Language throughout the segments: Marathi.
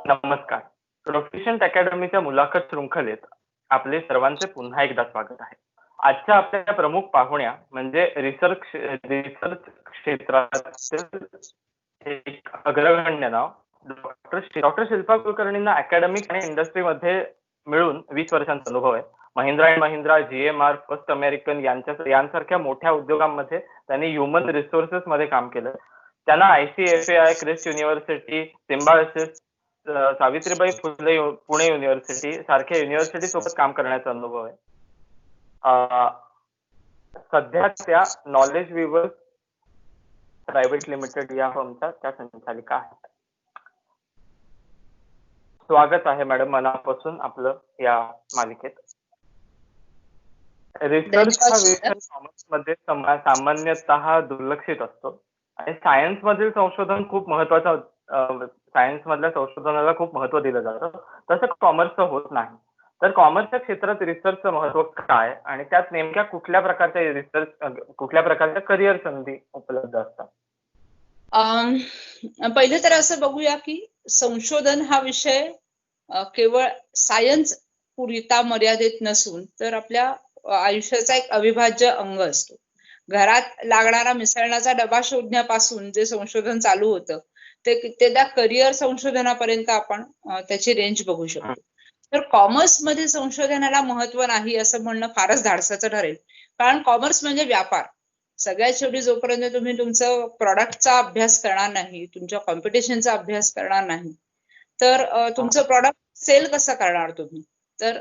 नमस्कार. प्रोफिशियंट अकॅडमीच्या मुलाखत शृंखलेत आपले सर्वांचे पुन्हा एकदा स्वागत आहे. आजच्या आपल्या प्रमुख पाहुण्या म्हणजे रिसर्च क्षेत्रातील एक अग्रगण्य नाव डॉक्टर शिल्पा कुलकर्णींना अकॅडमिक आणि इंडस्ट्रीमध्ये मिळून 20 वर्षांचा अनुभव आहे. Mahindra and Mahindra, GMR, first American यांसारख्या मोठ्या उद्योगांमध्ये त्यांनी ह्युमन रिसोर्सेस मध्ये काम केलं. त्यांना ICFAI, Christ university, Symbiosis, Savitribai Phule Pune university सारख्या युनिव्हर्सिटी सोबत काम करण्याचा अनुभव आहे. सध्या त्या नॉलेज विवर्स प्रायव्हेट लिमिटेड या फर्मच्या त्या संचालिका आहेत. स्वागत आहे मॅडम मनापासून आपलं या मालिकेत. रिसर्च हा विषय कॉमर्स मध्ये सामान्यतः दुर्लक्षित असतो आणि सायन्स मधील संशोधन खूप महत्वाचं, सायन्स मधल्या संशोधनाला खूप महत्व दिलं जातं, तसं कॉमर्सचं होत नाही. तर कॉमर्सच्या क्षेत्रात रिसर्चचं महत्व काय आणि त्यात नेमक्या कुठल्या प्रकारच्या करिअर संधी उपलब्ध असतात? पहिले तर असं बघूया की संशोधन हा विषय केवळ सायन्स पुरता मर्यादित नसून तर आपल्या आयुष्याचा एक अविभाज्य अंग असतो. घरात लागणारा मिसळण्याचा डबा शोधण्यापासून जे संशोधन चालू होतं ते कित्येकदा करिअर संशोधनापर्यंत आपण त्याची रेंज बघू शकतो. तर कॉमर्स मध्ये संशोधनाला महत्व नाही असं म्हणणं फारच धाडसाचं ठरेल, कारण कॉमर्स म्हणजे व्यापार. सगळ्यात शेवटी जोपर्यंत तुम्ही तुमचं प्रॉडक्टचा अभ्यास करणार नाही, तुमच्या कॉम्पिटिशनचा अभ्यास करणार नाही, तर तुमचं प्रॉडक्ट सेल कसं करणार तुम्ही? तर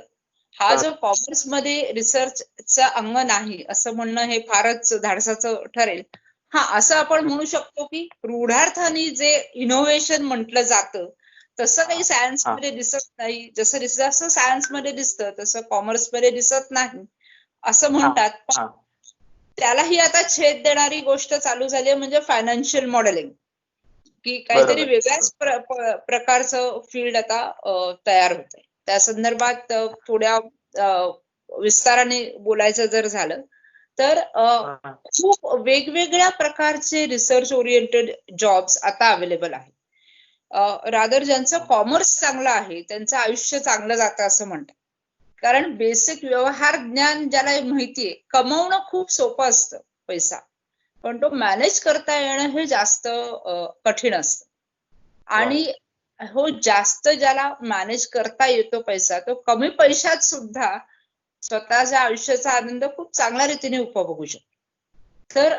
हा जो कॉमर्स मध्ये रिसर्चचा अंग नाही असं म्हणणं हे फारच धाडसाचं ठरेल. असं आपण म्हणू शकतो की रूढार्थाने जे इनोव्हेशन म्हटलं जातं तसं काही सायन्स मध्ये दिसत नाही. जसं सायन्स मध्ये दिसतं तसं कॉमर्स मध्ये दिसत नाही असं म्हणतात. त्यालाही आता छेद देणारी गोष्ट चालू झाली आहे, म्हणजे फायनान्शियल मॉडेलिंग, की काहीतरी वेगळ्याच प्रकारचं फील्ड आता तयार होत आहे. त्या संदर्भात थोड्या विस्ताराने बोलायचं जर झालं तर खूप वेगवेगळ्या प्रकारचे रिसर्च ओरिएंटेड जॉब्स आता अवेलेबल आहेत. रादर ज्यांचं कॉमर्स चांगलं आहे त्यांचं आयुष्य चांगलं जातं असं म्हणतात, कारण बेसिक व्यवहार ज्ञान ज्याला माहितीये, कमवणं खूप सोपं असतं पैसा, पण तो मॅनेज करता येणं हे जास्त कठीण असतं. आणि हो, जास्त ज्याला मॅनेज करता येतो पैसा, तो कमी पैशात सुद्धा स्वतःच्या आयुष्याचा आनंद खूप चांगल्या रीतीने उपभोगू शकतो. तर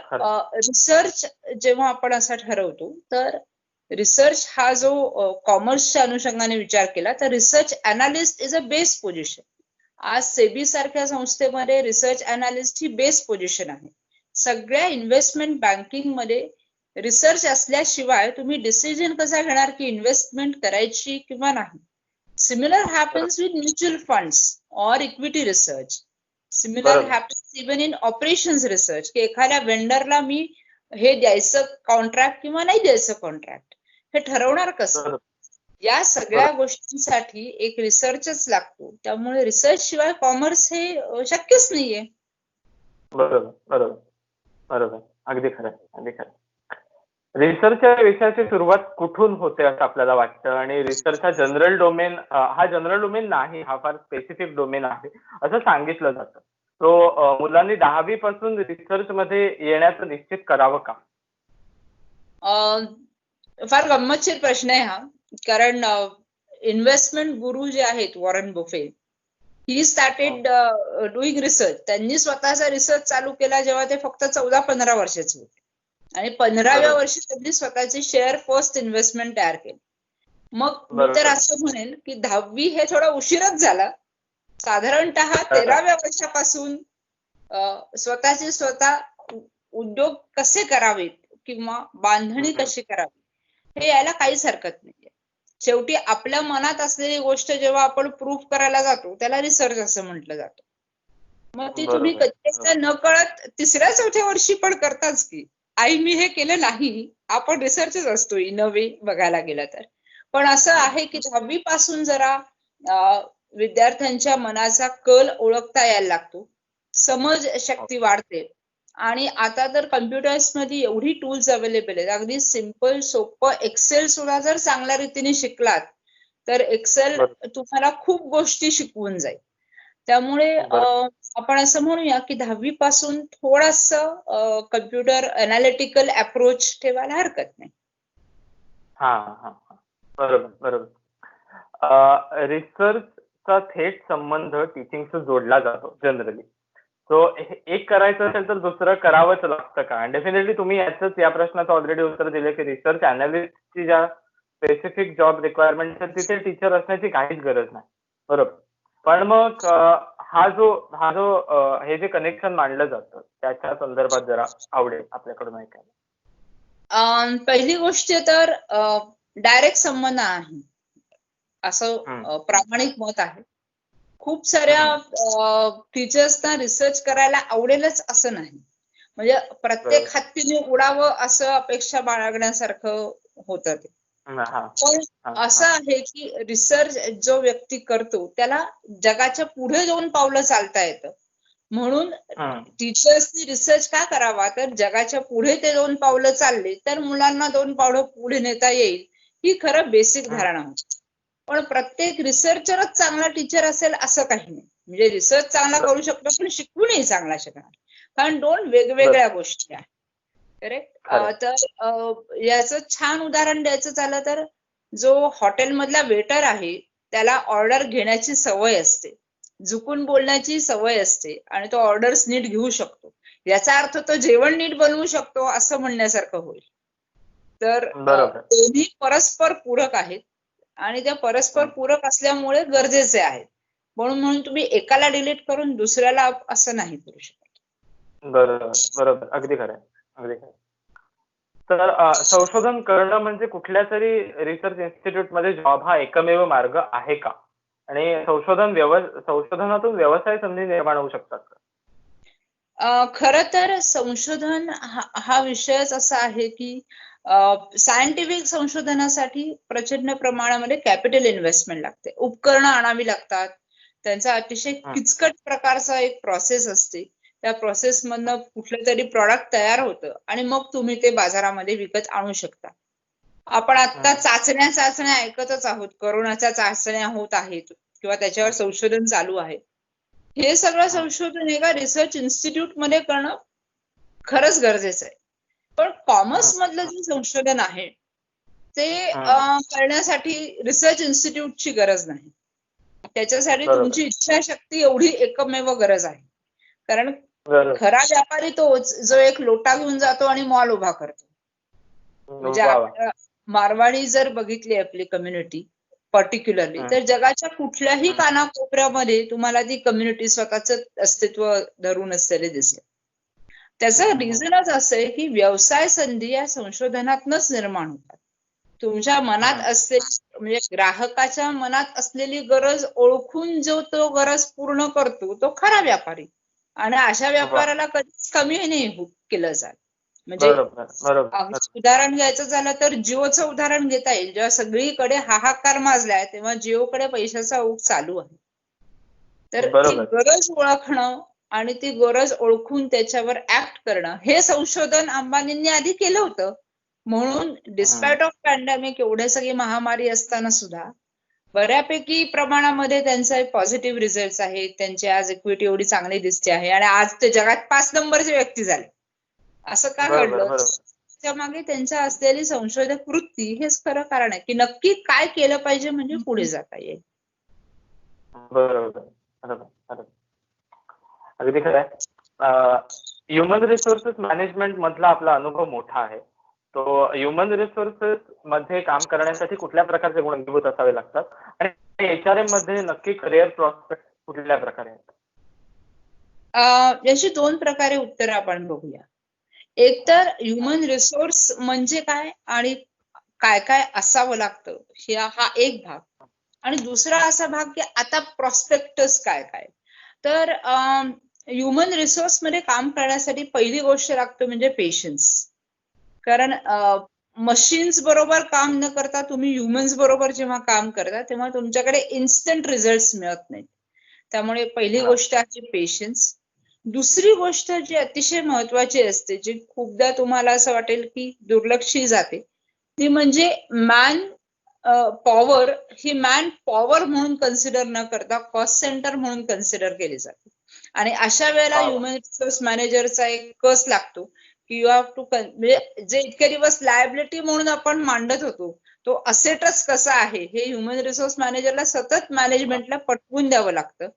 रिसर्च जेव्हा आपण असा ठरवतो तर रिसर्च हा जो कॉमर्सच्या अनुषंगाने विचार केला तर research analyst is a best position. आज सेबी सारख्या संस्थेमध्ये रिसर्च अनालिस्ट ही बेस्ट पोझिशन आहे. सगळ्या इन्व्हेस्टमेंट बँकिंग मध्ये रिसर्च असल्याशिवाय तुम्ही डिसिजन कसा घेणार की इन्व्हेस्टमेंट करायची किंवा नाही. Similar happens with mutual funds और equity research. Similar happens even in operations research, की एखाद्या वेंडरला मी हे द्यायचं कॉन्ट्रॅक्ट किंवा नाही द्यायचं कॉन्ट्रॅक्ट हे ठरवणार कसं? या सगळ्या गोष्टींसाठी एक रिसर्चच लागतो. त्यामुळे रिसर्च शिवाय कॉमर्स हे शक्यच नाहीये. बरोबर, अगदी खरं. रिसर्चच्या विषयाची सुरुवात कुठून होते असं आपल्याला वाटतं? आणि रिसर्च हा जनरल डोमेन नाही, हा फार स्पेसिफिक डोमेन आहे असं सांगितलं जातं. तो मुलांनी 10वी पासून रिसर्च मध्ये येण्याचं निश्चित करावं का? फार गंमतशीर प्रश्न आहे हा, कारण इन्व्हेस्टमेंट गुरु जे आहेत Warren Buffett, he started doing research. त्यांनी स्वतःचा रिसर्च चालू केला जेव्हा ते फक्त 14-15 वर्षाचे होते आणि 15व्या वर्षी त्यांनी स्वतःची शेअर फर्स्ट इन्व्हेस्टमेंट तयार केली. मग मी तर असं म्हणेल की 10वी हे थोडा उशीरच झाला. साधारणतः 13व्या वर्षापासून स्वतःचे स्वतः उद्योग कसे करावेत किंवा बांधणी कशी करावी हे यायला काहीच हरकत नाहीये. शेवटी आपल्या मनात असलेली गोष्ट जेव्हा आपण प्रूफ करायला जातो त्याला रिसर्च असं म्हटलं जातं. मग ती तुम्ही कधी न कळत 3ऱ्या-4थ्या वर्षी पण करताच की आई मी हे केलं नाही, आपण रिसर्चच असतो इन अ वे बघायला गेलं तर. पण असं आहे की 10वी पासून जरा विद्यार्थ्यांच्या मनाचा कल ओळखता यायला लागतो, समज शक्ती वाढते. आणि आता तर कम्प्युटर्स मध्ये एवढी टूल्स अवेलेबल आहेत, अगदी सिंपल सोपं एक्सेल सुद्धा जर चांगल्या रीतीने शिकलात तर एक्सेल तुम्हाला खूप गोष्टी शिकवून जाईल. त्यामुळे आपण असं म्हणूया की 10वी पासून थोडंसं कम्प्युटर अनालिटिकल अप्रोच ठेवायला हरकत नाही. बरोबर बरोबर. रिसर्चचा थेट संबंध टीचिंगशी जोडला जातो जनरली. सो एक करायचं असेल तर दुसरं करावंच लागतं का? आणि डेफिनेटली तुम्ही या प्रश्नाचं ऑलरेडी उत्तर दिले की रिसर्च अनालिस्टची ज्या स्पेसिफिक जॉब रिक्वायरमेंट तिथे टीचर असण्याची काहीच गरज नाही. बरोबर. पण मग हा जो हे जे कनेक्शन मांडलं जातं त्याच्या संदर्भात जरा आवडेल आपल्याकडून ऐकायला. पहिली गोष्ट तर डायरेक्ट संबंध आहे असं प्रामाणिक मत आहे. खूप साऱ्या टीचर्सना रिसर्च करायला आवडेलच असं नाही. म्हणजे प्रत्येक हत्तीने उडावं असं अपेक्षा बाळगण्यासारखं होतं ते. पण असं आहे की रिसर्च जो व्यक्ती करतो त्याला जगाच्या पुढे 2 पावलं चालता येतं. म्हणून टीचर्सनी रिसर्च का करावा? तर जगाच्या पुढे ते 2 पावलं चालले तर मुलांना 2 पावलं पुढे नेता येईल, ही खरं बेसिक धारणा होती. पण प्रत्येक रिसर्चरच चांगला टीचर असेल असं काही नाही. म्हणजे रिसर्च चांगला करू शकतो पण शिकवूनही चांगला शकणार. कारण 2 वेगवेगळ्या गोष्टी आहेत. करेक्ट. तर याचं छान उदाहरण द्यायचं झालं तर जो हॉटेलमधला वेटर आहे त्याला ऑर्डर घेण्याची सवय असते, झुकून बोलण्याची सवय असते आणि तो ऑर्डर्स नीट घेऊ शकतो. याचा अर्थ तो जेवण नीट बनवू शकतो असं म्हणण्यासारखं होईल. तर दोन्ही परस्पर पूरक आहेत आणि त्या परस्पर पूरक असल्यामुळे गरजेचे आहेत. म्हणून तुम्ही एकाला डिलीट करून दुसऱ्याला असं नाही करू शकत. बरोबर. अगदी खरं आहे. तर संशोधन करणं म्हणजे कुठल्या तरी रिसर्च इन्स्टिट्यूटमध्ये जॉब हा एकमेव मार्ग आहे का? आणि संशोधनातून व्यवसाय संधी निर्माण होऊ शकतात का? खरं तर संशोधन हा विषयच असा आहे की सायंटिफिक संशोधनासाठी प्रचंड प्रमाणामध्ये कॅपिटल इन्व्हेस्टमेंट लागते. उपकरणं आणावी लागतात. त्यांचा अतिशय किचकट प्रकारचा एक प्रोसेस असते. त्या प्रोसेस मधनं कुठलं तरी प्रॉडक्ट तयार होतं आणि मग तुम्ही ते बाजारामध्ये विकत आणू शकता. आपण आता चाचण्या ऐकतच आहोत. कोरोनाच्या चाचण्या होत आहेत किंवा त्याच्यावर संशोधन चालू आहे. हे सगळं संशोधन एका रिसर्च इन्स्टिट्यूट मध्ये करणं खरंच गरजेचं आहे. पण कॉमर्स मधलं जे संशोधन आहे ते करण्यासाठी रिसर्च इन्स्टिट्यूटची गरज नाही. त्याच्यासाठी तुमची इच्छाशक्ती एवढी एकमेव गरज आहे. कारण खरा व्यापारी तोच जो एक लोटा घेऊन जातो आणि मॉल उभा करतो. म्हणजे मारवाडी जर बघितली आपली कम्युनिटी पर्टिक्युलरली तर जगाच्या कुठल्याही कानाकोपऱ्यामध्ये तुम्हाला ती कम्युनिटी स्वतःच अस्तित्व धरून असलेले दिसेल. त्याचं रिझनच असं आहे की व्यवसाय संधी या संशोधनातूनच निर्माण होतात. तुमच्या मनात असलेली म्हणजे ग्राहकाच्या मनात असलेली गरज ओळखून जो तो गरज पूर्ण करतो तो खरा व्यापारी. आणि अशा व्यापाराला कधीच कमी नाही केलं जात. म्हणजे उदाहरण घ्यायचं झालं तर जिओचं उदाहरण घेता येईल. जेव्हा सगळीकडे हाहाकार माजलाय तेव्हा जिओकडे पैशाचा ओघ चालू आहे. तर ती गरज ओळखणं आणि ती गरज ओळखून त्याच्यावर ऍक्ट करणं हे संशोधन अंबानींनी आधी केलं होतं. म्हणून डिस्पाइट ऑफ पॅन्डेमिक एवढे सगळी महामारी असताना सुद्धा बऱ्यापैकी प्रमाणामध्ये त्यांचा पॉझिटिव्ह रिझल्ट आहेत. त्यांची आज इक्विटी एवढी चांगली दिसते आहे आणि आज ते जगात 5 नंबरचे व्यक्ती झाले. असं का घडलं? त्याच्या मागे त्यांच्या असलेली संशोधक वृत्ती हेच खरं कारण आहे की नक्की काय केलं पाहिजे म्हणजे पुढे जाता येईल. बरोबर. अगदी खरं आहे. ह्युमन रिसोर्सेस मॅनेजमेंट मधला आपला अनुभव मोठा आहे. तो ह्युमन रिसोर्सेस मध्ये काम करण्यासाठी कुठल्या प्रकारचे गुण अंगीभूत असावे लागतात आणि एचआरएम मध्ये नक्की करिअर प्रॉस्पेक्ट कुठल्या प्रकारे आहेत? याची 2 प्रकारे उत्तर आपण बघूया. एक तर ह्युमन रिसोर्स म्हणजे काय आणि काय काय असावं लागतं हा एक भाग. आणि दुसरा असा भाग की आता प्रॉस्पेक्टस काय काय. तर ह्युमन रिसोर्स मध्ये काम करण्यासाठी पहिली गोष्ट लागतं म्हणजे पेशन्स. कारण मशीन्स बरोबर काम न करता तुम्ही ह्युमन्स बरोबर जेव्हा काम करता तेव्हा तुमच्याकडे इन्स्टंट रिझल्ट मिळत नाहीत. त्यामुळे पहिली गोष्ट आहे पेशन्स. दुसरी गोष्ट जी अतिशय महत्वाची असते जी खूपदा तुम्हाला असं वाटेल की दुर्लक्षी जाते ती म्हणजे man power he man power म्हणून कन्सिडर न करता कॉस्ट सेंटर म्हणून कन्सिडर केली जाते. आणि अशा वेळेला ह्युमन रिसोर्स मॅनेजरचा एक कस लागतो की यू हॅव टू म्हणजे जे इतके दिवस लायबिलिटी म्हणून आपण मांडत होतो तो असेटच कसा आहे हे ह्युमन रिसोर्स मॅनेजरला सतत मॅनेजमेंटला पटवून द्यावं लागतं.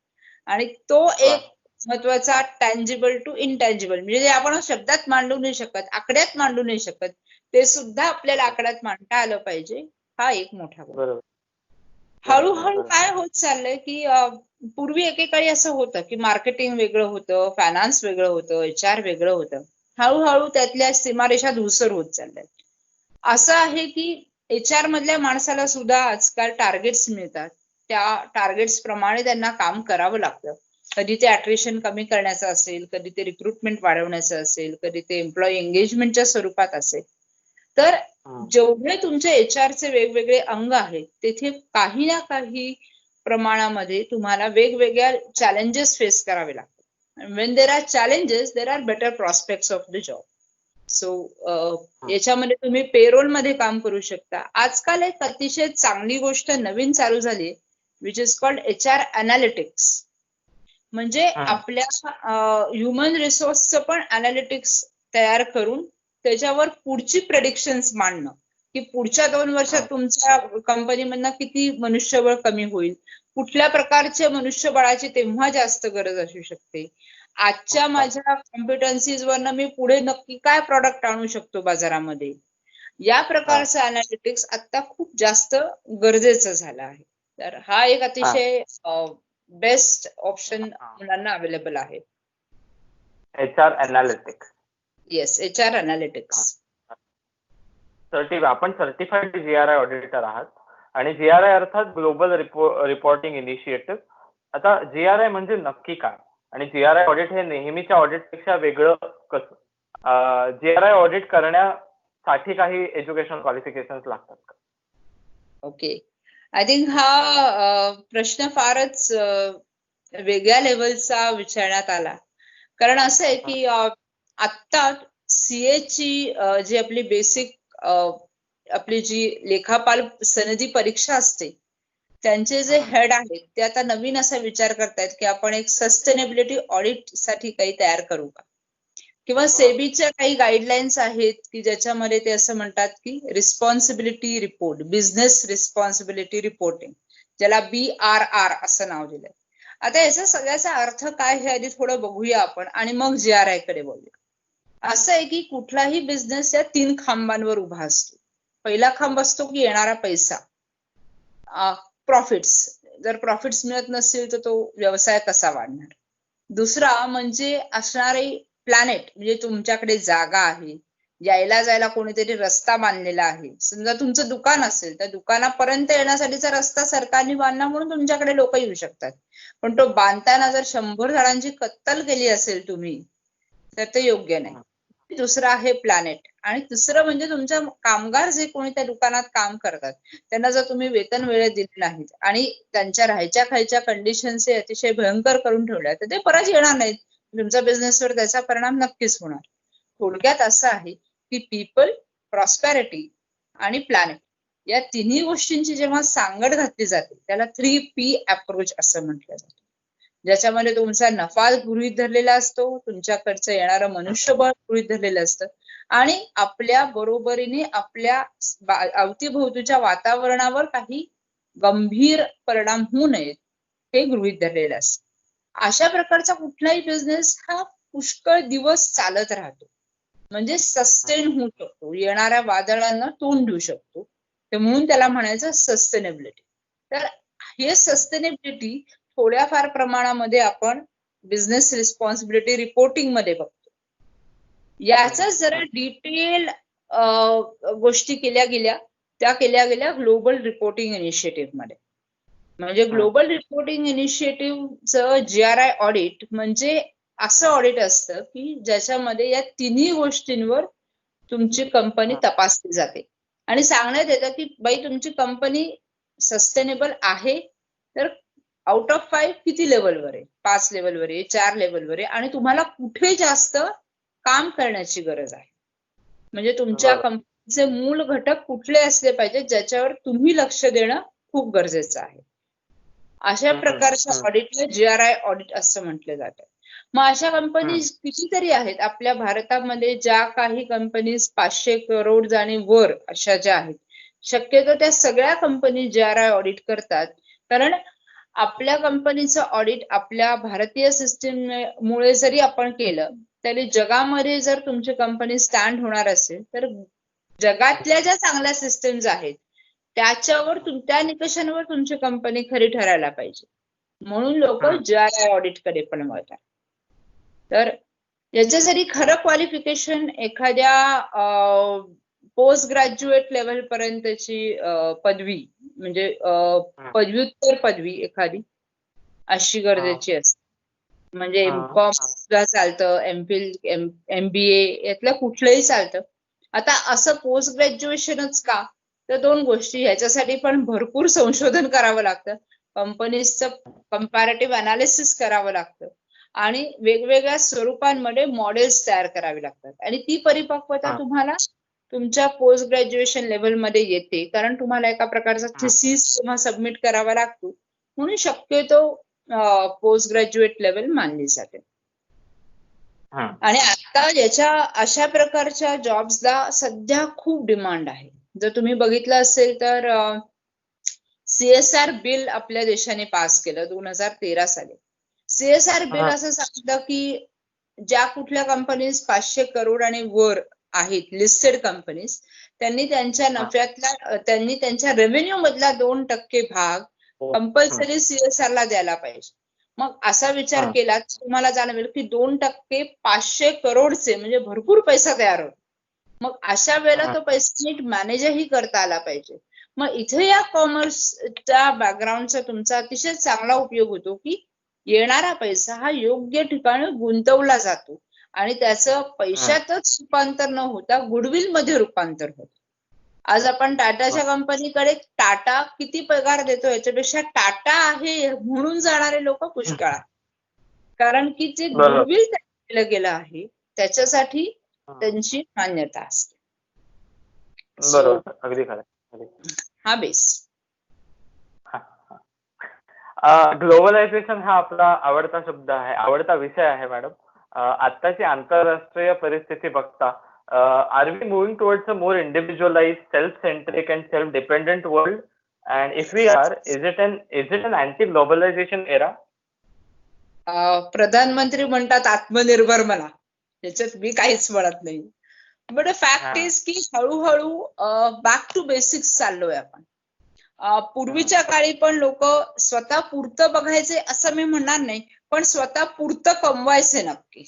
आणि तो एक महत्वाचा टँजिबल टू इनटँजिबल म्हणजे जे आपण शब्दात मांडू नाही शकत, आकड्यात मांडू नाही शकत, ते सुद्धा आपल्याला आकड्यात मांडता आलं पाहिजे. हा एक मोठा गोष्ट. बरोबर. हळूहळू काय होत चाललंय की पूर्वी एकेकाळी असं होतं की मार्केटिंग वेगळं होतं, फायनान्स वेगळं होतं, HR वेगळं होतं. हळूहळू त्यातल्या सीमारेषा धूसर होत चालल्यात. असं आहे की HR मधल्या माणसाला सुद्धा आजकाल टार्गेट्स मिळतात. त्या टार्गेट्स प्रमाणे त्यांना काम करावं लागतं. कधी ते अट्रिशन कमी करण्याचं असेल, कधी ते रिक्रुटमेंट वाढवण्याचं असेल, कधी ते एम्प्लॉई एंगेजमेंटच्या स्वरूपात असेल. तर जेवढे तुमचे HR चे वेगवेगळे अंग आहेत तेथे काही ना काही प्रमाणामध्ये तुम्हाला वेगवेगळ्या चॅलेंजेस फेस करावे लागतात. when there are challenges there are better prospects of the job. So याच्यामध्ये तुम्ही पेरोल मध्ये काम करू शकता. आजकाल एक अतिशय चांगली गोष्ट नवीन चालू झाली which is called HR analytics. म्हणजे आपल्या ह्युमन रिसोर्सचं पण अनालिटिक्स तयार करून त्याच्यावर पुढची प्रेडिक्शन्स मांडणं की पुढच्या 2 वर्षात तुमच्या कंपनीमधनं किती मनुष्यबळ कमी होईल, कुठल्या प्रकारच्या मनुष्यबळाची तेव्हा जास्त गरज असू शकते, आजच्या माझ्या कॉम्पिटन्सीज वरनं मी पुढे नक्की काय प्रॉडक्ट आणू शकतो बाजारामध्ये. या प्रकारचं अनालिटिक्स आता खूप जास्त गरजेचं झालं आहे. तर हा एक अतिशय बेस्ट ऑप्शन मुलांना अवेलेबल आहे. HR analytics. Yes, HR analytics. आपण सर्टिफाईड GRI ऑडिटर आहात आणि GRI अर्थात ग्लोबल रिपोर्टिंग इनिशिएटिव्ह. आता GRI म्हणजे नक्की काय आणि GRI ऑडिट हे नेहमीच्या ऑडिट पेक्षा वेगळं कसं? GRI ऑडिट करण्यासाठी काही एज्युकेशन क्वालिफिकेशन्स लागतात का? ओके, आय थिंक हा प्रश्न फारच वेगळ्या लेवलचा विचारण्यात आला. कारण असं आहे की आत्ता CA ची जी आपली बेसिक आपली जी लेखापाल सनदी परीक्षा असते त्यांचे जे हेड आहेत ते आता नवीन असा विचार करतायत की आपण एक सस्टेनेबिलिटी ऑडिट साठी काही तयार करू का, किंवा सेबीच्या काही गाईडलाईन्स आहेत की ज्याच्यामध्ये ते असं म्हणतात की responsibility report, business responsibility reporting, ज्याला BRR असं नाव दिलंय. आता याचा सगळ्याचा अर्थ काय हे आधी थोडं बघूया आपण आणि मग GRI कडे बघूया. असं आहे की कुठलाही बिझनेस या 3 खांबांवर उभा असतो. पहिला खांब असतो की येणारा पैसा, प्रॉफिट्स. जर प्रॉफिट्स मिळत नसतील तर तो व्यवसाय कसा वाढणार. दुसरा म्हणजे असणारे प्लॅनेट, म्हणजे तुमच्याकडे जागा आहे, यायला जायला कोणीतरी रस्ता बांधलेला आहे. समजा तुमचं दुकान असेल तर दुकानापर्यंत येण्यासाठीचा रस्ता सरकारने बांधला म्हणून तुमच्याकडे लोक येऊ शकतात, पण तो बांधताना जर 100 झाडांची कत्तल केली असेल तुम्ही तर ते योग्य नाही. दुसरं आहे प्लॅनेट. आणि तिसरं म्हणजे तुमच्या कामगार जे कोणी त्या दुकानात काम करतात त्यांना जर तुम्ही वेतन वेळेत दिले नाहीत आणि त्यांच्या राहायच्या खायच्या कंडिशन्स अतिशय भयंकर करून ठेवल्या तर ते परत येणार नाहीत. तुमच्या बिझनेसवर त्याचा परिणाम नक्कीच होणार. थोडक्यात असं आहे की पीपल, प्रॉस्पॅरिटी आणि प्लॅनेट या तिन्ही गोष्टींची जेव्हा सांगड घातली जाते त्याला 3P अप्रोच असं म्हटलं जातं, ज्याच्यामध्ये तुमचा नफा गृहीत धरलेला असतो, तुमच्याकडचं येणारं मनुष्यबळ गृहीत धरलेलं असतं आणि आपल्या बरोबरीने आपल्या अवतीभोवतीच्या वातावरणावर काही गंभीर परिणाम होऊ नयेत हे गृहीत धरलेलं असतं. अशा प्रकारचा कुठलाही बिझनेस हा पुष्कळ दिवस चालत राहतो, म्हणजे सस्टेन होऊ शकतो, येणाऱ्या वादळांना तोंड देऊ शकतो. ते म्हणून त्याला म्हणायचं सस्टेनेबिलिटी. तर हे सस्टेनेबिलिटी थोड्याफार प्रमाणामध्ये आपण बिझनेस रिस्पॉन्सिबिलिटी रिपोर्टिंग मध्ये बघतो. याचा जरा डिटेल गोष्टी केल्या गेल्या ग्लोबल रिपोर्टिंग इनिशिएटिव्ह मध्ये. म्हणजे ग्लोबल रिपोर्टिंग इनिशिएटिव्हचं GRI ऑडिट म्हणजे असं ऑडिट असतं की ज्याच्यामध्ये या तिन्ही गोष्टींवर तुमची कंपनी तपासली जाते आणि सांगण्यात येतं की बाई तुमची कंपनी सस्टेनेबल आहे तर आउट ऑफ 5 किती लेवलवर आहे, 5 लेवलवर आहे, 4 लेवलवर आहे आणि तुम्हाला कुठे जास्त काम करण्याची गरज आहे. म्हणजे तुमच्या जे मूळ घटक कुठले असले पाहिजे ज्याच्यावर तुम्ही लक्ष देणं खूप गरजेचं आहे. अशा प्रकारच्या ऑडिटला GRI ऑडिट असं म्हटलं जातं. मग अशा कंपनीज कितीतरी आहेत आपल्या भारतामध्ये. ज्या काही कंपनीज 500 करोड आणि वर अशा ज्या आहेत, शक्यतो त्या सगळ्या कंपनी GRI ऑडिट करतात. कारण आपल्या कंपनीचं ऑडिट आपल्या भारतीय सिस्टीम मुळे जरी आपण केलं तरी जगामध्ये जर तुमची कंपनी स्टँड होणार असेल तर जगातल्या ज्या चांगल्या सिस्टीम्स आहेत त्याच्यावर त्या निकषांवर तुमची कंपनी खरी ठरायला पाहिजे. म्हणून लोक GRI ऑडिट कडे पण वळतात. तर याच्यासाठी खरं क्वालिफिकेशन एखाद्या पोस्ट ग्रॅज्युएट लेवल पर्यंतची पदवी म्हणजे पदव्युत्तर पदवी एखादी अशी गरजेची असते. म्हणजे MCOM सुद्धा चालतं, MPhil, MBA यातलं कुठलंही चालतं. आता असं पोस्ट ग्रॅज्युएशनच का, तर दोन गोष्टी. ह्याच्यासाठी पण भरपूर संशोधन करावं लागतं, कंपनीजचं कंपॅरेटिव्ह अनालिसिस करावं लागतं आणि वेगवेगळ्या स्वरूपांमध्ये मॉडेल्स तयार करावे लागतात. आणि ती परिपक्वता तुम्हाला तुमच्या पोस्ट ग्रॅज्युएशन लेव्हलमध्ये येते, कारण तुम्हाला एका प्रकारचा थिसिस किंवा सबमिट करावा लागतो. म्हणून शक्यतो पोस्ट ग्रॅज्युएट लेवल मानली जाते. आणि आता याच्या अशा प्रकारच्या जॉब्सला सध्या खूप डिमांड आहे. जर तुम्ही बघितलं असेल तर CSR बिल आपल्या देशाने पास केलं 2013 साली. CSR बिल असं सांगतं की ज्या कुठल्या कंपनीज 500 करोड आणि वर आहेत लिस्टेड कंपनीज, त्यांनी त्यांच्या नफ्यातला त्यांनी त्यांच्या रेव्हेन्यू मधला 2% भाग कंपल्सरी CSR ला द्यायला पाहिजे. मग असा विचार केला तुम्हाला जाणवेल की 2% 500 करोडचे म्हणजे भरपूर पैसा तयार होतो. मग अशा वेळेला तो पैसा नीट मॅनेजही करता आला पाहिजे. मग इथे या कॉमर्सच्या बॅकग्राऊंडचा तुमचा अतिशय चांगला उपयोग होतो की येणारा पैसा हा योग्य ठिकाणी गुंतवला जातो आणि त्याचं पैशातच रूपांतर न होता गुडविल मध्ये रूपांतर होतं. आज आपण टाटाच्या कंपनीकडे टाटा किती पगार देतो याच्यापेक्षा टाटा आहे म्हणून जाणारे लोक पुष्कळ आहेत. कारण की जे गुडविल केलं गेलं आहे त्याच्यासाठी त्यांची मान्यता असते. बरोबर, अगदी खरं. हा बेस. ग्लोबलायझेशन हा आपला आवडता शब्द आहे, आवडता विषय आहे मॅडम. आत्ताची आंतरराष्ट्रीय परिस्थिती बघता are we moving towards a more individualized, self-centric and self-dependent world? And if we are, is it an anti-globalization era? प्रधानमंत्री म्हणतात आत्मनिर्भर मला, त्याच्यात मी काहीच म्हणत नाही. बट फॅक्ट इज की हळूहळू बॅक टू बेसिक्स चाललोय आपण. पूर्वीच्या काळी पण लोक स्वतः पुरतं बघायचे असं मी म्हणणार नाही, पण स्वतः पुरतं कमवायचे नक्की.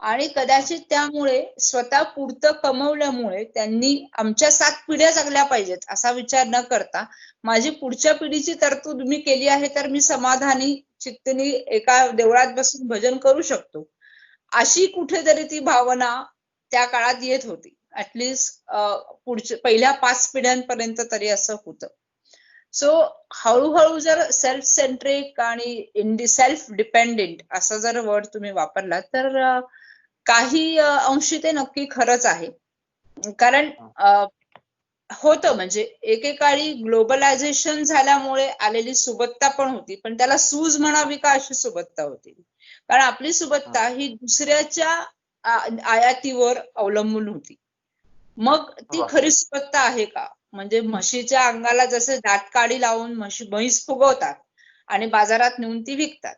आणि कदाचित त्यामुळे स्वतः पुरतं कमवल्यामुळे त्यांनी आमच्या 7 पिढ्या जगल्या पाहिजेत असा विचार न करता माझी पुढच्या पिढीची तरतूद मी केली आहे तर मी समाधानी चित्तनी एका देवळात बसून भजन करू शकतो, अशी कुठेतरी ती भावना त्या काळात येत होती. ऍटलिस्ट पुढच्या पहिल्या 5 पिढ्यांपर्यंत तरी असं होतं. सो हळूहळू जर सेल्फ सेंट्रिक आणि सेल्फ डिपेंडेंट असा जर वर्ड तुम्ही वापरला तर काही अंशी ते नक्की खरंच आहे. कारण होतं म्हणजे एकेकाळी ग्लोबलायझेशन झाल्यामुळे आलेली सुबत्ता पण होती, पण त्याला सूज म्हणावी का अशी सुबत्ता होती. कारण आपली सुबत्ता ही दुसऱ्याच्या आयातीवर अवलंबून होती. मग ती खरी सुबत्ता आहे का? म्हणजे म्हशीच्या अंगाला जसे दाटकाडी लावून म्हैस फुगवतात आणि बाजारात नेऊन ती विकतात.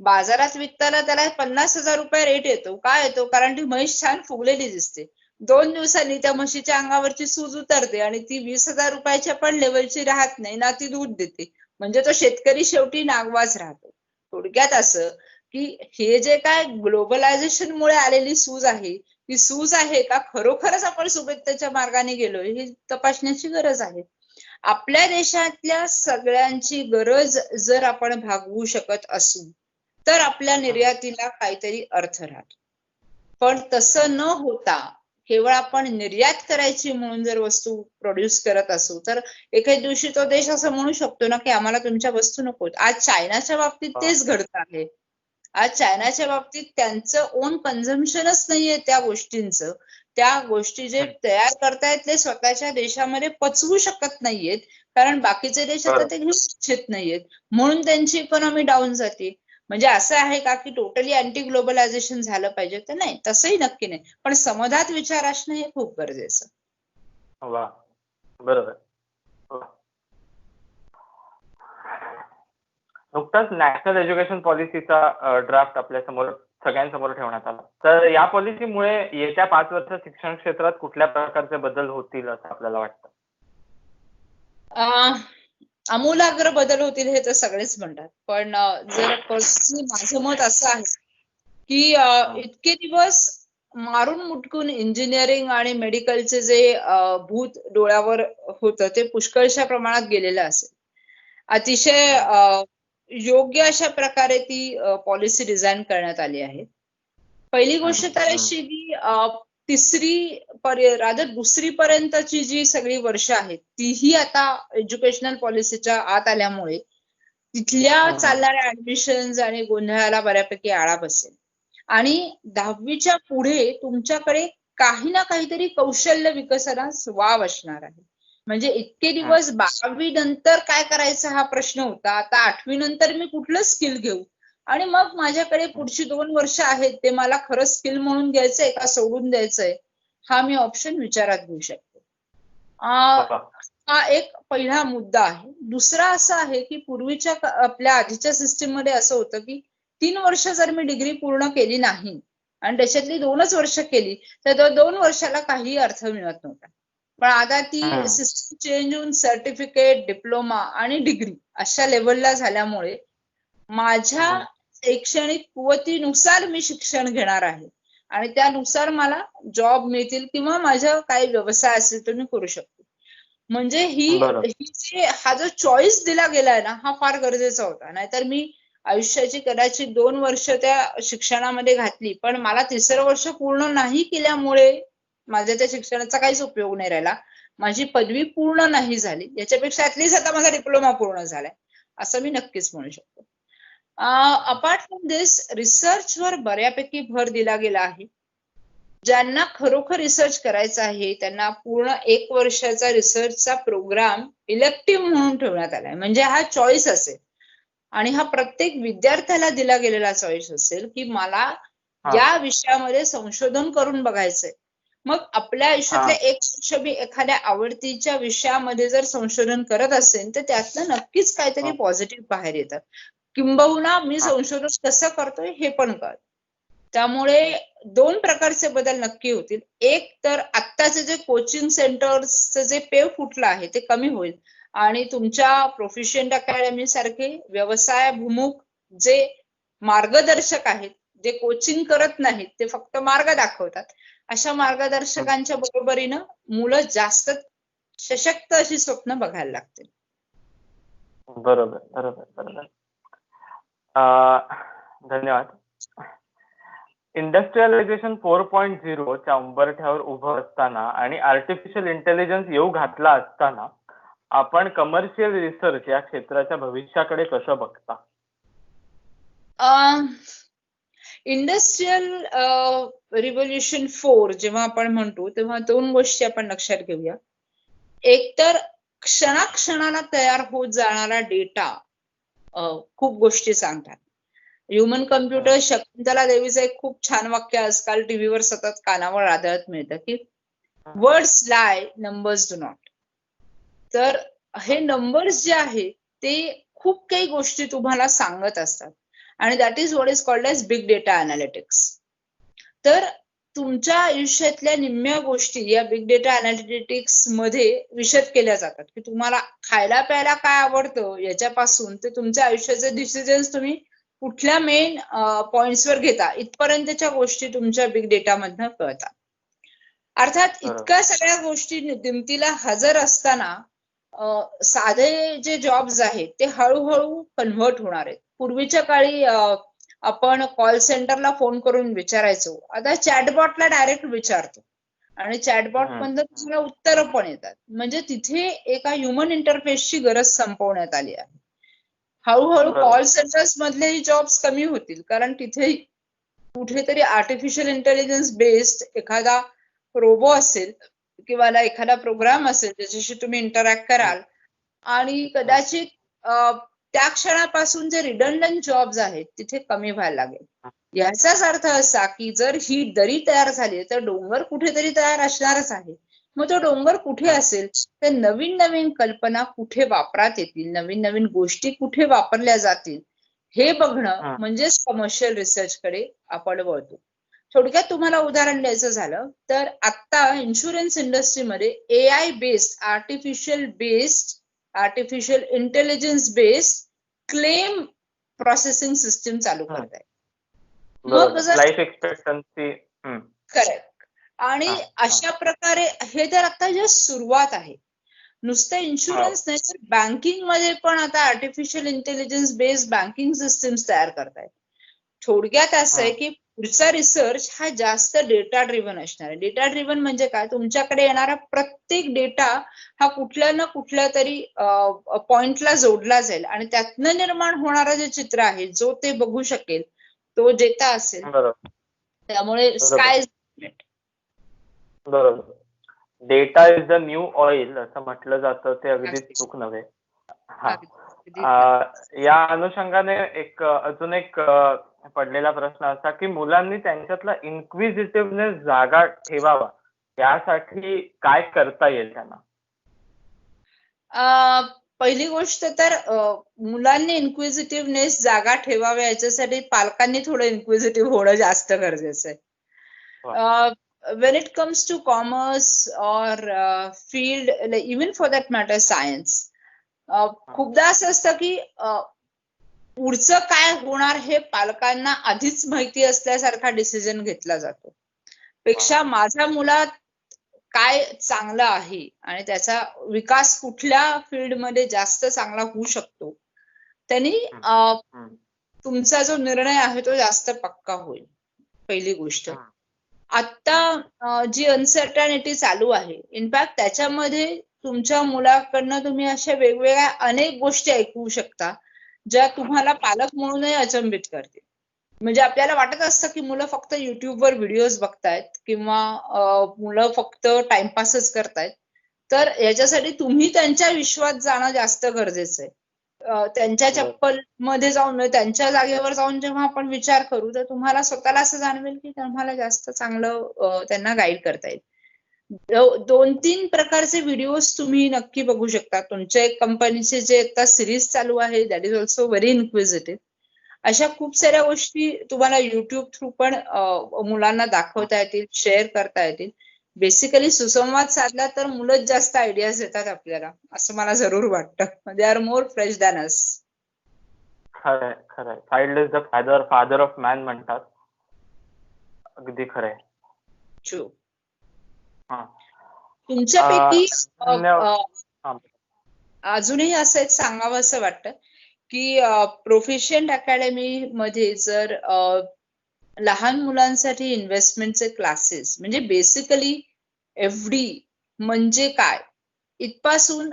बाजारात विकताना त्याला 50,000 रुपये रेट येतो. का येतो? कारण ती म्हैस छान फुगलेली दिसते. 2 दिवसांनी त्या म्हशीच्या अंगावरची सूज उतरते आणि ती 20,000 रुपयाच्या पण लेवलची राहत नाही ना, ती दूध देते. म्हणजे तो शेतकरी शेवटी नागवाच राहतो. थोडक्यात असं की हे जे काय ग्लोबलायझेशन मुळे आलेली सूज आहे ती सूज आहे का खरोखरच आपण सुबत्तेच्या मार्गाने गेलोय ही तपासण्याची गरज आहे. आपल्या देशातल्या सगळ्यांची गरज जर आपण भागवू शकत असू तर आपल्या निर्यातीला काहीतरी अर्थ राहतो. पण तसं न होता केवळ आपण निर्यात करायची म्हणून जर वस्तू प्रोड्यूस करत असू तर एखाद्या दिवशी तो देश असं म्हणू शकतो ना की आम्हाला तुमच्या वस्तू नकोत. आज चायनाच्या बाबतीत तेच घडत आहे. आज चायनाच्या बाबतीत त्यांचं ओन कन्झम्पशनच नाहीये त्या गोष्टींचं त्या गोष्टी जे तयार करतायत ते स्वतःच्या देशामध्ये पचवू शकत नाहीयेत, कारण बाकीचे देश आता ते घेऊ इच्छित नाहीयेत, म्हणून त्यांची इकॉनॉमी डाऊन जाते. म्हणजे असं आहे का की टोटली अँटी ग्लोबलायझेशन झालं पाहिजे? तर नाही, तसंही नक्की नाही, पण समधात विचार असणं हे खूप गरजेचं. वा, बरोबर. नुकताच नॅशनल एज्युकेशन पॉलिसीचा ड्राफ्ट आपल्या समोर सगळ्यांसमोर ठेवण्यात आला. तर या पॉलिसीमुळे येत्या 5 वर्षात शिक्षण क्षेत्रात कुठल्या प्रकारचे बदल होतील असं आपल्याला वाटतं? आमूलाग्र बदल होतील हे तर सगळेच म्हणतात, पण जर पर्सनली माझं मत असं आहे की इतके दिवस मारून मुटकून इंजिनिअरिंग आणि मेडिकलचे जे भूत डोळ्यावर होतं ते पुष्कळशा प्रमाणात गेलेलं असेल. अतिशय योग्य अशा प्रकारे ती पॉलिसी डिझाईन करण्यात आली आहे. पहिली गोष्ट तर अशी की दुसरी पर्यंतची जी सगळी वर्ष आहेत तीही आता एज्युकेशनल पॉलिसीच्या आत आल्यामुळे तिथल्या चालणाऱ्या ऍडमिशन्स आणि गोंधळाला बऱ्यापैकी आळा बसेल. आणि 10वीच्या पुढे तुमच्याकडे काही ना काहीतरी कौशल्य विकसनास वाव असणार आहे. म्हणजे इतके दिवस 12वी नंतर काय करायचं हा प्रश्न होता, आता 8वी नंतर मी कुठलं स्किल घेऊ आणि मग माझ्याकडे पुढची 2 वर्ष आहेत ते मला खरंच स्किल म्हणून घ्यायचंय का सोडून द्यायचंय, हा मी ऑप्शन विचारात घेऊ शकतो. हा एक पहिला मुद्दा आहे. दुसरा असा आहे की पूर्वीच्या आपल्या आधीच्या सिस्टीम मध्ये असं होतं की 3 वर्ष जर मी डिग्री पूर्ण केली नाही आणि त्याच्यातली 2च वर्ष केली तर 2 वर्षाला काही अर्थ मिळत नव्हता. पण आता ती सिस्टीम चेंज होऊन सर्टिफिकेट, डिप्लोमा आणि डिग्री अशा लेवलला झाल्यामुळे माझ्या शैक्षणिक कुवतीनुसार मी शिक्षण घेणार आहे आणि त्यानुसार मला जॉब मिळतील किंवा माझा काही व्यवसाय असेल तर मी करू शकतो. म्हणजे हा जो चॉईस दिला गेलाय ना हा फार गरजेचा होता. नाहीतर मी आयुष्याची कदाचित 2 वर्ष त्या शिक्षणामध्ये घातली पण मला 3रं वर्ष पूर्ण नाही केल्यामुळे माझ्या त्या शिक्षणाचा काहीच उपयोग नाही राहिला. माझी पदवी पूर्ण नाही झाली, याच्यापेक्षा ऍटलीस्ट आता माझा डिप्लोमा पूर्ण झालाय असं मी नक्कीच म्हणू शकतो. अपार्ट फ्रॉम दिस रिसर्चवर बऱ्यापैकी भर दिला गेला आहे. ज्यांना खरोखर रिसर्च करायचा आहे त्यांना पूर्ण 1 वर्षाचा रिसर्चचा प्रोग्राम इलेक्टिव्ह म्हणून ठेवण्यात आलाय. म्हणजे हा चॉईस असेल आणि हा प्रत्येक विद्यार्थ्याला दिला गेलेला चॉईस असेल की मला या विषयामध्ये संशोधन करून बघायचंय. मग आपल्या आयुष्यातल्या 1 वर्ष मी एखाद्या आवडतीच्या विषयामध्ये जर संशोधन करत असेल तर त्यातनं नक्कीच काहीतरी पॉझिटिव्ह बाहेर येतं. किंबहुना मी संशोधन कसं करतोय हे पण कळतं. त्यामुळे 2 प्रकारचे बदल नक्की होतील. एक तर आत्ताचे जे कोचिंग सेंटर्सचं जे पेव फुटलं आहे ते कमी होईल आणि तुमच्या प्रोफिशियंट अकॅडमी सारखे व्यवसायाभिमुख जे मार्गदर्शक आहेत, जे कोचिंग करत नाहीत, ते फक्त मार्ग दाखवतात, अशा मार्गदर्शकांच्या बरोबरीनं मुलं जास्त सशक्त अशी स्वप्न बघायला लागतील. बरोबर बरोबर बरोबर. धन्यवाद. इंडस्ट्रियलायझेशन 4.0 च्या उंबरठ्यावर उभं असताना आणि आर्टिफिशियल इंटेलिजन्स येऊ घातला असताना आपण कमर्शियल रिसर्च या क्षेत्राच्या भविष्याकडे कसं बघता? इंडस्ट्रियल रिव्होल्युशन 4 जेव्हा आपण म्हणतो तेव्हा 2 गोष्टी आपण लक्षात घेऊया. एक तर क्षणाक्षणाला तयार होत जाणारा डेटा खूप गोष्टी सांगतात. ह्युमन कम्प्युटर शकुंतला देवीचं एक खूप छान वाक्य आजकाल टीव्हीवर सतत कानावर आदळत मिळतं की words lie, numbers do not. तर हे नंबर्स जे आहेत ते खूप काही गोष्टी तुम्हाला सांगत असतात आणि that is what is called as big data analytics. तर तुमच्या आयुष्यातल्या निम्म्या गोष्टी या बिग डेटा अनालिटिक्स मध्ये विशद केल्या जातात की तुम्हाला खायला प्यायला काय आवडतं याच्यापासून ते तुमच्या आयुष्याचे डिसिजन्स तुम्ही कुठल्या मेन पॉइंट्सवर घेता इथपर्यंतच्या गोष्टी तुमच्या बिग डेटा मधनं कळतात. अर्थात इतक्या सगळ्या गोष्टी दिमतीला हजर असताना साधे जे जॉब्स आहेत ते हळूहळू कन्व्हर्ट होणार आहेत. पूर्वीच्या काळी आपण कॉल सेंटरला फोन करून विचारायचो, आता चॅटबॉटला डायरेक्ट विचारतो आणि चॅटबॉट मधनं तुम्हाला उत्तरं पण येतात. म्हणजे तिथे एका ह्युमन इंटरफेसची गरज संपवण्यात आली आहे. हळूहळू कॉल सेंटर्स मधलेही जॉब्स कमी होतील कारण तिथे कुठेतरी आर्टिफिशियल इंटेलिजन्स बेस्ड एखादा रोबो असेल किंवा एखादा प्रोग्राम असेल ज्याच्याशी तुम्ही इंटरॅक्ट कराल आणि कदाचित त्या क्षणापासून जे रिडंडंट जॉब्स आहेत तिथे कमी व्हायला लागेल. याचाच अर्थ असा की जर ही दरी तयार झाली तर डोंगर कुठेतरी तयार असणारच आहे. मग तो डोंगर कुठे असेल तर नवीन नवीन कल्पना कुठे वापरात येतील, नवीन नवीन गोष्टी कुठे वापरल्या जातील हे बघणं म्हणजेच कमर्शियल रिसर्च कडे आपण वळतो. थोडक्यात तुम्हाला उदाहरण द्यायचं झालं तर आता इन्शुरन्स इंडस्ट्रीमध्ये AI based artificial intelligence based claim processing system चालू करत आहे. मग लाईफ एक्सपेक्टन्सी करेक्ट. आणि अशा प्रकारे हे तर आता जस्ट सुरुवात आहे. नुसतं इन्शुरन्स नाही तर बँकिंग मध्ये पण आता artificial intelligence based banking systems तयार करतायत. थोडक्यात असं आहे की पुढचा रिसर्च हा जास्त डेटा ड्रिव्हन असणार आहे. डेटा ड्रिव्हन म्हणजे काय, तुमच्याकडे येणारा प्रत्येक डेटा हा कुठल्या ना कुठल्या तरी पॉइंटला जोडला जाईल आणि त्यातनं निर्माण होणारं जे चित्र आहे जो ते बघू शकेल तो डेटा असेल. त्यामुळे स्काय बरोबर. Data is the new oil असं म्हटलं जातं, ते अगदीच चूक नव्हे. या अनुषंगाने अजून एक पडलेला प्रश्न असा की मुलांनी त्यांच्यातला इन्क्विजिटिव्हनेस जागा ठेवावा यासाठी काय करता येईल त्यांना? पहिली गोष्ट तर मुलांनी इन्क्विजिटिव्हनेस जागा ठेवाव्या याच्यासाठी पालकांनी थोडं इन्क्विजिटिव्ह होणं जास्त गरजेचं आहे. when it comes to commerce or field, like even for that matter science, खूपदा असं असतं की पुढचं काय होणार हे पालकांना आधीच माहिती असल्यासारखा डिसिजन घेतला जातो. पेक्षा माझ्या मुलात काय चांगलं आहे आणि त्याचा विकास कुठल्या फील्डमध्ये जास्त चांगला होऊ शकतो त्यांनी तुमचा जो निर्णय आहे तो जास्त पक्का होईल. पहिली गोष्ट. आता जी अनसर्टनिटी चालू आहे इनफॅक्ट त्याच्यामध्ये तुमच्या मुलाकडनं तुम्ही अशा वेगवेगळ्या अनेक गोष्टी ऐकू शकता ज्या तुम्हाला पालक म्हणूनही अचंबित करतील. म्हणजे आपल्याला वाटत असतं की मुलं फक्त युट्यूबवर व्हिडिओज बघतायत किंवा मुलं फक्त टाइमपासच करतायत, तर याच्यासाठी तुम्ही त्यांच्या विश्वात जाणं जास्त गरजेचं आहे. त्यांच्या चप्पल मध्ये जाऊन त्यांच्या जागेवर जाऊन जेव्हा आपण विचार करू तर तुम्हाला स्वतःला असं जाणवेल की तुम्हाला जास्त चांगलं त्यांना गाईड करता येईल. 2-3 प्रकारचे व्हिडिओज तुम्ही नक्की बघू शकता. तुमच्या एक कंपनीचे जे आता सिरीज चालू आहे दॅट इज ऑल्सो व्हेरी इन्क्विजिटिव्ह. अशा खूप साऱ्या गोष्टी तुम्हाला युट्यूब थ्रू पण मुलांना दाखवता येतील, शेअर करता येतील. बेसिकली सुसंवाद साधला तर मुलंच जास्त आयडियाज देतात आपल्याला असं मला जरूर वाटतं. They are more fresh than us. खरंय खरंय. Child is the father of man म्हणतात. अगदी खरंय. ट्रू. तुमच्यापैकी अजूनही असं एक सांगावं असं वाटतं की प्रोफिशियंट अकॅडमी मध्ये जर लहान मुलांसाठी इन्व्हेस्टमेंटचे क्लासेस म्हणजे बेसिकली FD म्हणजे काय इथपासून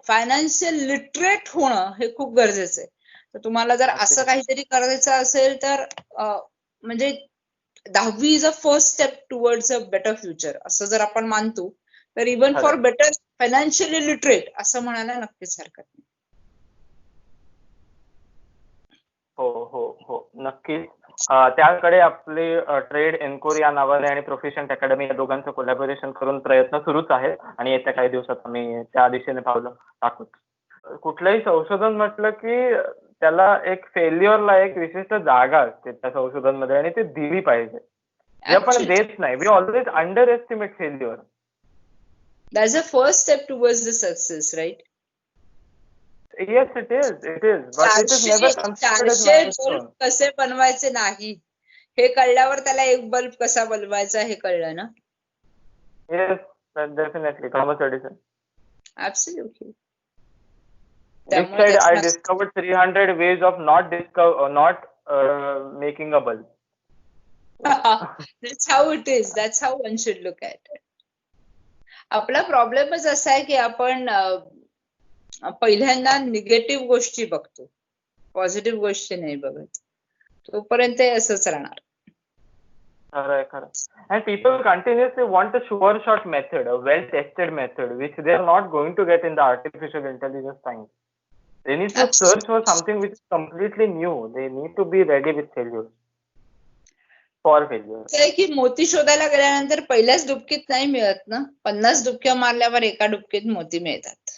फायनान्शियल लिटरेट होणं हे खूप गरजेचं आहे. तर तुम्हाला जर असं काहीतरी करायचं असेल तर म्हणजे 10वी is a first step towards a better future असं जर आपण मानतो तर even for better financially literate असं म्हणायला नक्कीच हरकत नाही. हो हो हो नक्कीच. त्याकडे आपले ट्रेड एन्क्वायरी या नावाने आणि प्रोफिशियंट अकॅडमी या दोघांचं कोलॅबोरेशन करून प्रयत्न सुरूच आहेत आणि येत्या काही दिवसात आम्ही त्या दिशेने पावलं टाकूच. कुठलंही संशोधन म्हटलं की त्याला एक फेल्युअरला एक विशिष्ट जागा असते त्या संशोधन मध्ये आणि ती दिली पाहिजे. जे आपण देत नाही. We always underestimate failure. That's a first step towards the success, right? Yes, it is. But it is never considered as milestone. कसे बनवायचे नाही हे कळल्यावर त्याला एक बल्ब कसा बनवायचा हे कळलं ना. Yes, definitely. Thomas Edison. Absolutely. Which said I discovered 300 ways of not making a bulb. That's how it is. That's how one should look at it. आपला प्रॉब्लेमच असा आहे की आपण पहिल्यांदा निगेटिव्ह गोष्टी बघतो, पॉझिटिव्ह गोष्टी नाही बघत. तोपर्यंत असंच राहणार. खरंय खरं. And people continuously want a sure shot method, a well tested method, which they are not going to get in the artificial intelligence science. They need to search for something which is completely new. They need to be ready with failure. For failure. आहे की मोती शोधायला गेल्यानंतर पहिल्याच डुबकीत नाही मिळत ना, 50 डुबक्या मारल्यावर एका डुबकीत मोती मिळतात.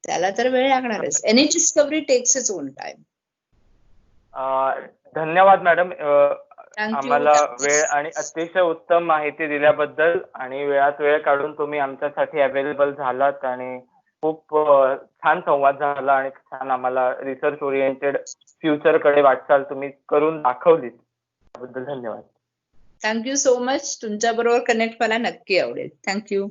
त्याला तर वेळ लागणारच. Any discovery text its own time. धन्यवाद मॅडम, Thank you. आम्हाला वेळ आणि अतिशय उत्तम माहिती दिल्याबद्दल, आणि वेळात वेळ काढून तुम्ही आमच्यासाठी अवेलेबल झालात आणि खूप छान संवाद झाला आणि छान आम्हाला रिसर्च ओरिएंटेड फ्युचर कडे वाटचाल तुम्ही करून दाखवलीत. त्याबद्दल धन्यवाद. Thank you so much. तुमच्या बरोबर कनेक्ट मला नक्की आवडेल. थँक्यू.